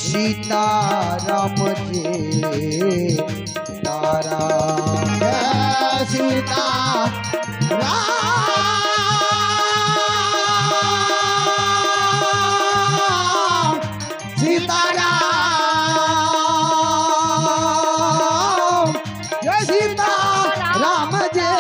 सीताराम जे तारा सीता सीताराम जय सीताराम जे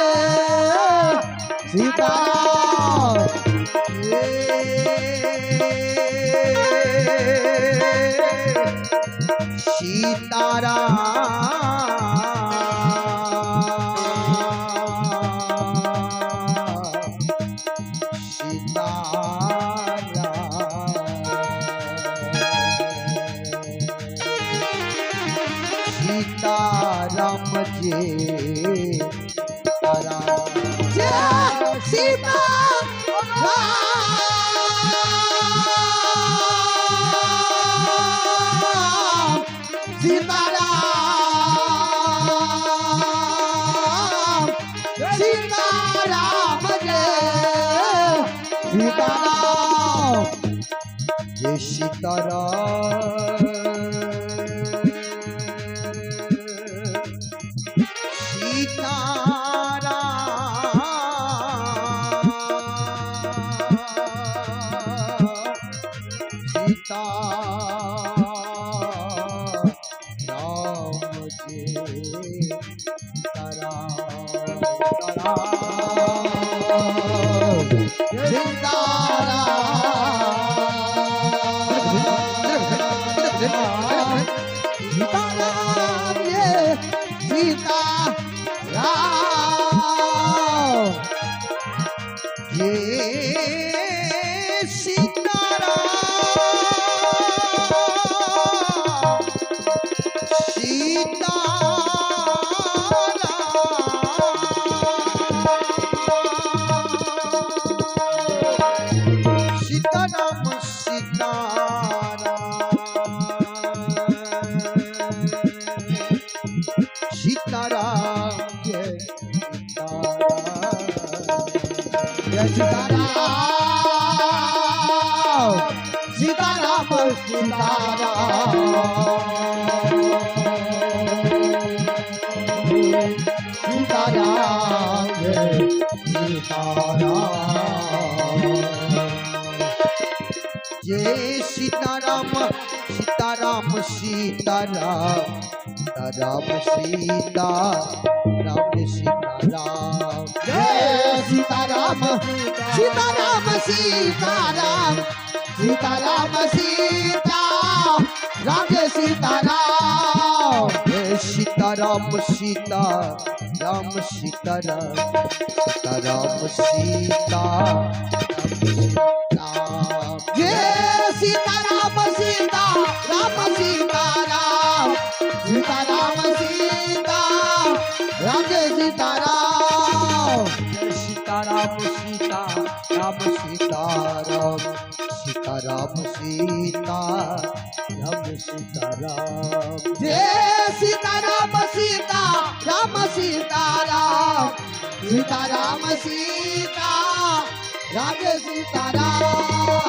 सीताराम सीताराम जे तारा जय सीताराम सीताराम सीताराम जय सीताराम जय सीताराम सीताराम सीताराम जय सीताराम सीताराम सीताराम राम सीता राम सीताराम जय सीताराम सीताराम सीताराम सीताराम सीता राम सीताराम जय सीताराम सीता राम सीताराम सीताराम सीता जय सीताराम सीता राम सीताराम सीताराम सीता राम सीताराम जय सीताराम सीता राम सीताराम सीताराम सीता राम सीताराम जय सीताराम सीता राम सीताराम सीताराम सीता राम सीताराम